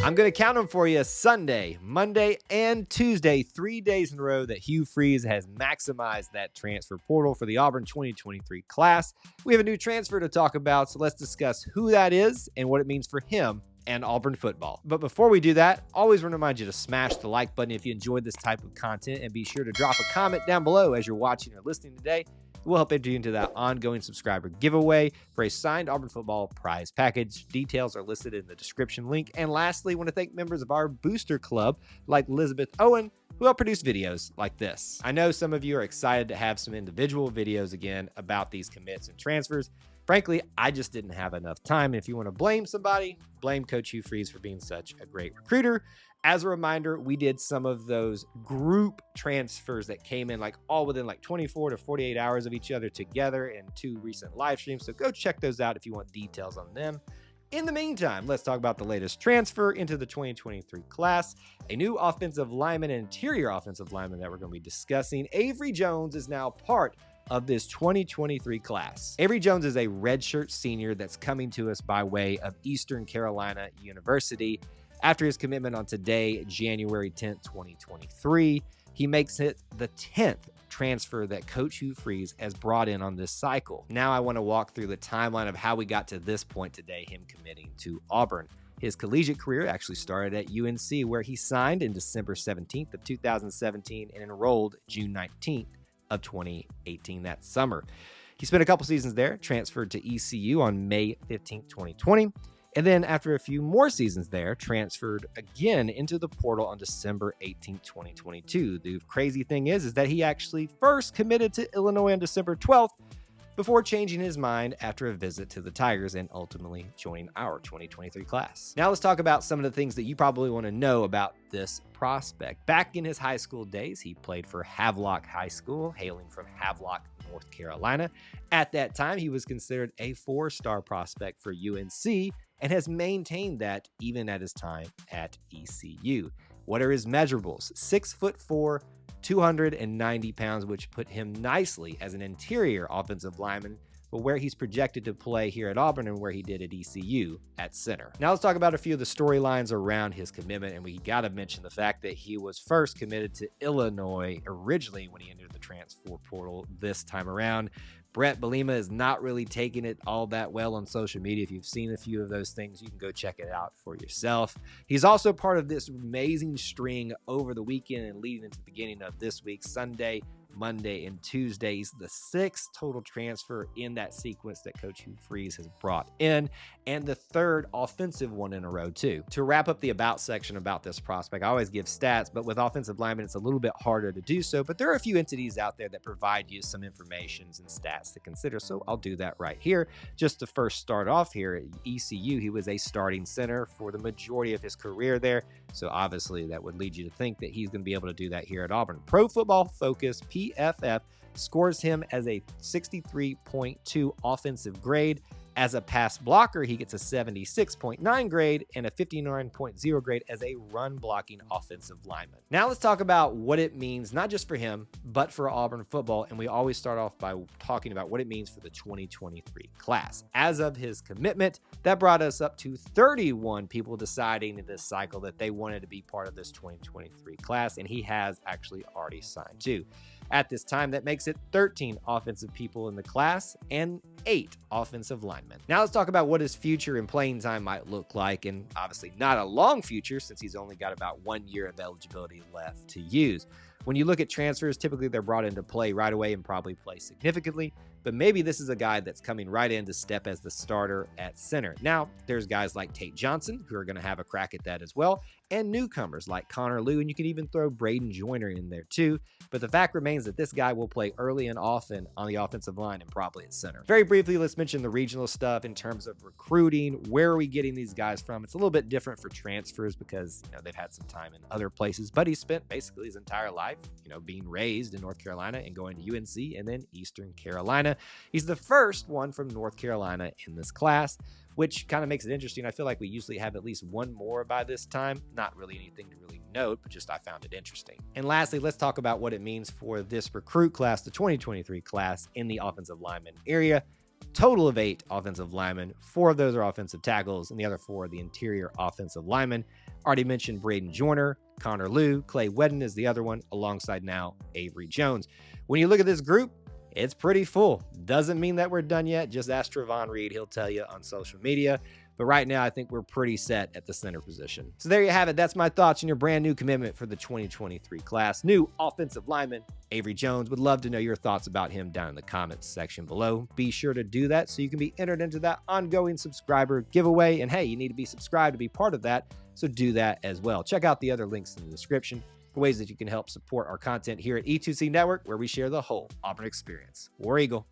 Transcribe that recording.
I'm going to count them for you: Sunday, Monday, and Tuesday, 3 days in a row that Hugh Freeze has maximized that transfer portal for the Auburn 2023 class. We have a new transfer to talk about, so let's discuss who that is and what it means for him and Auburn football. But before we do that, always want to remind you to smash the like button if you enjoyed this type of content, and be sure to drop a comment down below as you're watching or listening today. We'll help enter you into that ongoing subscriber giveaway for a signed Auburn football prize package. Details are listed in the description link. And lastly, I want to thank members of our booster club like Elizabeth Owen, who help produce videos like this. I know some of you are excited to have some individual videos again about these commits and transfers. Frankly, I just didn't have enough time. And if you want to blame somebody, blame Coach Hugh Freeze for being such a great recruiter. As a reminder, we did some of those group transfers that came in all within 24 to 48 hours of each other together in 2 recent live streams. So go check those out if you want details on them. In the meantime, let's talk about the latest transfer into the 2023 class. A new offensive lineman and interior offensive lineman that we're going to be discussing. Avery Jones is now part of this 2023 class. Avery Jones is a redshirt senior that's coming to us by way of Eastern Carolina University. After his commitment on today, January 10th, 2023, he makes it the 10th transfer that Coach Hugh Freeze has brought in on this cycle. Now I want to walk through the timeline of how we got to this point today, him committing to Auburn. His collegiate career actually started at UNC, where he signed in December 17th of 2017 and enrolled June 19th of 2018 that summer. He spent a couple seasons there, transferred to ECU on May 15th, 2020. And then after a few more seasons there, transferred again into the portal on December 18, 2022. The crazy thing is that he actually first committed to Illinois on December 12th before changing his mind after a visit to the Tigers and ultimately joining our 2023 class. Now let's talk about some of the things that you probably want to know about this prospect. Back in his high school days, he played for Havelock High School, hailing from Havelock, North Carolina. At that time, he was considered a 4-star prospect for UNC, and has maintained that even at his time at ECU. What are his measurables? 6'4", 290 pounds, which put him nicely as an interior offensive lineman, but where he's projected to play here at Auburn and where he did at ECU at center. Now let's talk about a few of the storylines around his commitment, and we got to mention the fact that he was first committed to Illinois originally when he entered the transfer portal this time around. Brett Bielema is not really taking it all that well on social media. If you've seen a few of those things, you can go check it out for yourself. He's also part of this amazing string over the weekend and leading into the beginning of this week, Sunday, Monday, and Tuesday. He's the 6th total transfer in that sequence that Coach Hugh Freeze has brought in, and the 3rd offensive one in a row too. To wrap up the about section about this prospect, I always give stats, but with offensive linemen, it's a little bit harder to do so, but there are a few entities out there that provide you some information and stats to consider, so I'll do that right here. Just to first start off here, at ECU, he was a starting center for the majority of his career there, so obviously that would lead you to think that he's going to be able to do that here at Auburn. Pro Football Focus, PFF, scores him as a 63.2 offensive grade. As a pass blocker, he gets a 76.9 grade and a 59.0 grade as a run blocking offensive lineman. Now let's talk about what it means, not just for him, but for Auburn football. And we always start off by talking about what it means for the 2023 class. As of his commitment, that brought us up to 31 people deciding in this cycle that they wanted to be part of this 2023 class. And he has actually already signed too. At this time, that makes it 13 offensive people in the class and 8 offensive linemen. Now let's talk about what his future in playing time might look like, and obviously not a long future since he's only got about 1 year of eligibility left to use. When you look at transfers, typically they're brought into play right away and probably play significantly, but maybe this is a guy that's coming right in to step as the starter at center. Now, there's guys like Tate Johnson who are going to have a crack at that as well, and newcomers like Connor Liu, and you can even throw Braden Joyner in there too. But the fact remains that this guy will play early and often on the offensive line and probably at center. Very briefly, let's mention the regional stuff in terms of recruiting. Where are we getting these guys from? It's a little bit different for transfers because they've had some time in other places, but he spent basically his entire life, being raised in North Carolina and going to UNC and then Eastern Carolina. He's the first one from North Carolina in this class, which kind of makes it interesting. I feel like we usually have at least one more by this time. Not really anything to really note, but just I found it interesting. And lastly, let's talk about what it means for this recruit class, the 2023 class in the offensive lineman area. total of 8 offensive linemen. 4 of those are offensive tackles, and the other 4 are the interior offensive linemen. Already mentioned Braden Joyner, Connor Liu, Clay Wedden is the other one, alongside now Avery Jones. When you look at this group, it's pretty full. Doesn't mean that we're done yet. Just ask Trevon Reed. He'll tell you on social media. But right now, I think we're pretty set at the center position. So there you have it. That's my thoughts on your brand new commitment for the 2023 class. New offensive lineman, Avery Jones. Would love to know your thoughts about him down in the comments section below. Be sure to do that so you can be entered into that ongoing subscriber giveaway. And hey, you need to be subscribed to be part of that. So do that as well. Check out the other links in the description for ways that you can help support our content here at E2C Network, where we share the whole Auburn experience. War Eagle.